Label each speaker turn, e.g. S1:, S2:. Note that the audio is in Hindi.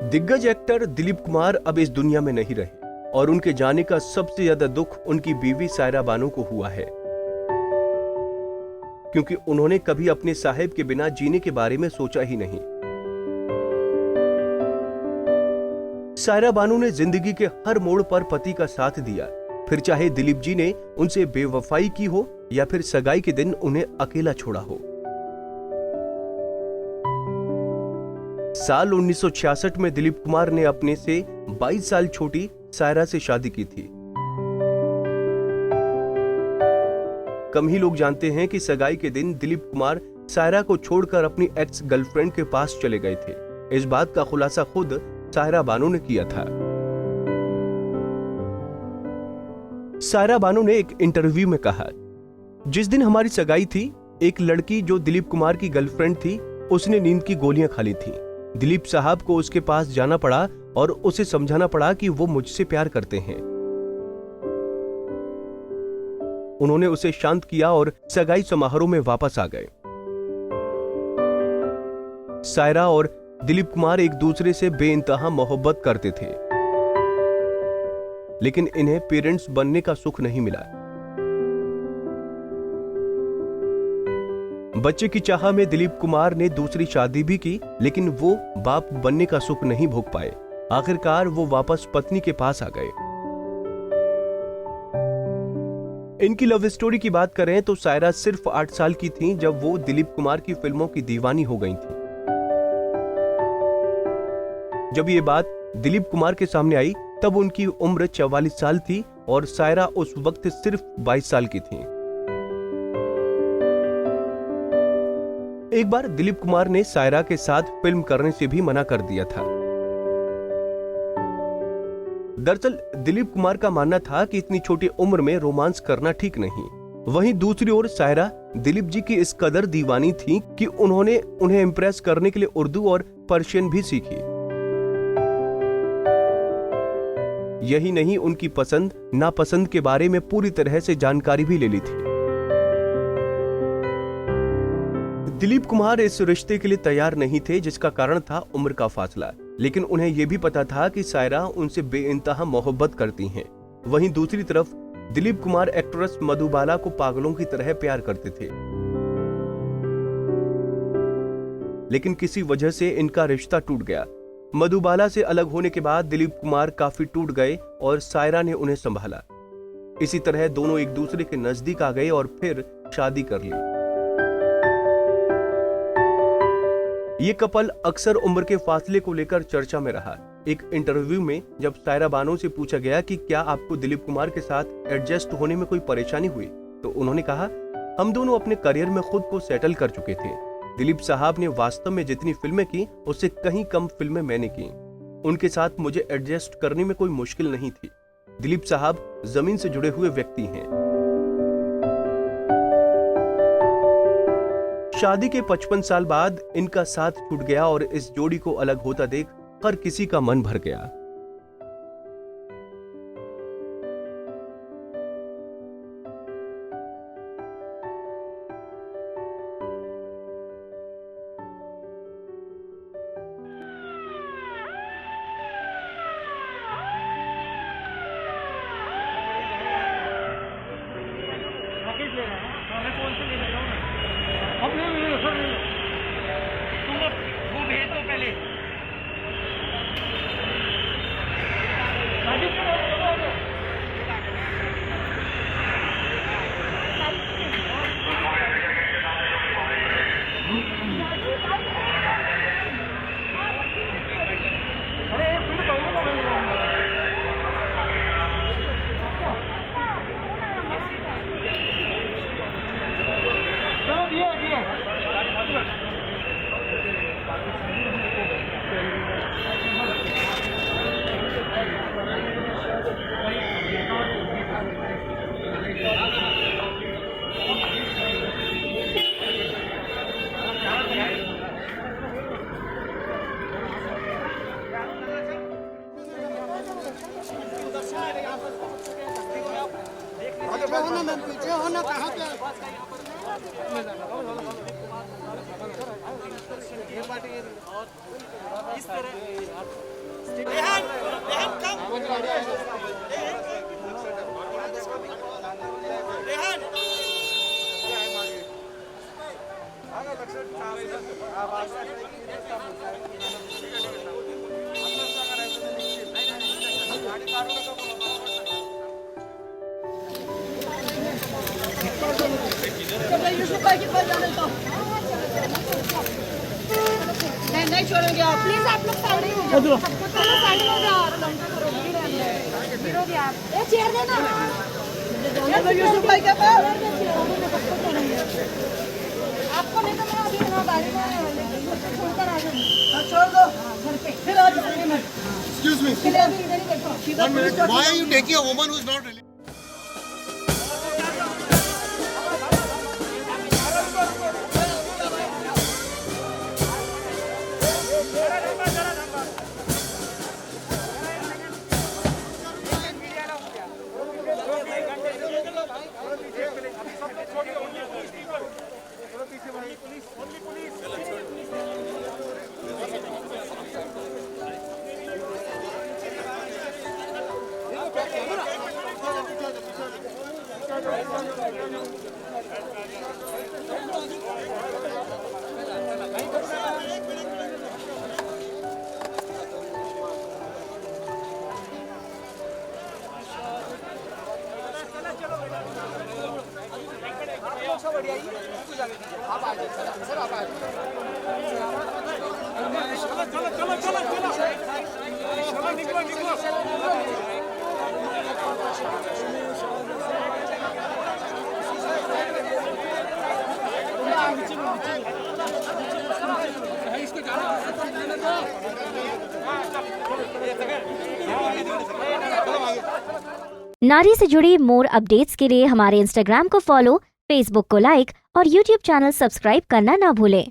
S1: दिग्गज एक्टर दिलीप कुमार अब इस दुनिया में नहीं रहे और उनके जाने का सबसे ज्यादा दुख उनकी बीवी सायरा बानो को हुआ है, क्योंकि उन्होंने कभी अपने साहिब के बिना जीने के बारे में सोचा ही नहीं। सायरा बानो ने जिंदगी के हर मोड़ पर पति का साथ दिया, फिर चाहे दिलीप जी ने उनसे बेवफाई की हो या फिर सगाई के दिन उन्हें अकेला छोड़ा हो। साल 1966 में दिलीप कुमार ने अपने से 22 साल छोटी सायरा से शादी की थी। कम ही लोग जानते हैं कि सगाई के दिन दिलीप कुमार सायरा को छोड़कर अपनी एक्स गर्लफ्रेंड के पास चले गए थे। इस बात का खुलासा खुद सायरा बानो ने किया था। सायरा बानो ने एक इंटरव्यू में कहा, जिस दिन हमारी सगाई थी, एक लड़की जो दिलीप कुमार की गर्लफ्रेंड थी, उसने नींद की गोलियां खा ली थी। दिलीप साहब को उसके पास जाना पड़ा और उसे समझाना पड़ा कि वो मुझसे प्यार करते हैं। उन्होंने उसे शांत किया और सगाई समारोह में वापस आ गए। सायरा और दिलीप कुमार एक दूसरे से बेइंतहा मोहब्बत करते थे, लेकिन इन्हें पेरेंट्स बनने का सुख नहीं मिला। बच्चे की चाह में दिलीप कुमार ने दूसरी शादी भी की, लेकिन वो बाप बनने का सुख नहीं भोग पाए। आखिरकार वो वापस पत्नी के पास आ गए। इनकी लव स्टोरी की बात करें तो सायरा सिर्फ 8 साल की थी जब वो दिलीप कुमार की फिल्मों की दीवानी हो गई थी। जब ये बात दिलीप कुमार के सामने आई तब उनकी उम्र 44 साल थी और सायरा उस वक्त सिर्फ 22 साल की थी। एक बार दिलीप कुमार ने सायरा के साथ फिल्म करने से भी मना कर दिया था। दरअसल दिलीप कुमार का मानना था कि इतनी छोटी उम्र में रोमांस करना ठीक नहीं। वहीं दूसरी ओर सायरा दिलीप जी की इस कदर दीवानी थी कि उन्होंने उन्हें इंप्रेस करने के लिए उर्दू और पर्शियन भी सीखी। यही नहीं, उनकी पसंद नापसंद के बारे में पूरी तरह से जानकारी भी ले ली थी। दिलीप कुमार इस रिश्ते के लिए तैयार नहीं थे, जिसका कारण था उम्र का फासला, लेकिन उन्हें यह भी पता था कि सायरा उनसे बेइंतहा मोहब्बत करती हैं। वहीं दूसरी तरफ दिलीप कुमार एक्ट्रेस मधुबाला को पागलों की तरह प्यार करते थे, लेकिन किसी वजह से इनका रिश्ता टूट गया। मधुबाला से अलग होने के बाद दिलीप कुमार काफी टूट गए और सायरा ने उन्हें संभाला। इसी तरह दोनों एक दूसरे के नजदीक आ गए और फिर शादी कर ली। ये कपल अक्सर उम्र के फासले को लेकर चर्चा में रहा। एक इंटरव्यू में जब सायरा बानो से पूछा गया कि क्या आपको दिलीप कुमार के साथ एडजस्ट होने में कोई परेशानी हुई, तो उन्होंने कहा, हम दोनों अपने करियर में खुद को सेटल कर चुके थे। दिलीप साहब ने वास्तव में जितनी फिल्में की उससे कहीं कम फिल्में मैंने की। उनके साथ मुझे एडजस्ट करने में कोई मुश्किल नहीं थी। दिलीप साहब जमीन से जुड़े हुए व्यक्ति हैं। शादी के 55 साल बाद इनका साथ छूट गया और इस जोड़ी को अलग होता देख हर किसी का मन भर गया।
S2: अब ले लो सर, ले लो। तुम वो भेज दो पहले।
S3: पीछे हो ना, कहाँ पे नहीं छोड़ेंगे आप प्लीज आप लोग साइड में हो जाओ साइड में हो जाओ विरोधी आप ये चेयर देना यूसुफ भाई के पास आपको नहीं तो मैं अभी यहाँ गाड़ी में छोड़कर आ जाऊंगी छोड़ दो घर पे फिर आ जाऊंगी मैं
S4: Excuse me.
S3: फिर अभी इधर ही बैठो सीधा police station
S4: Why are you taking a woman who is not related?
S5: नारी से जुड़ी मोर अपडेट्स के लिए हमारे इंस्टाग्राम को फॉलो, फेसबुक को लाइक और यूट्यूब चैनल सब्सक्राइब करना ना भूलें।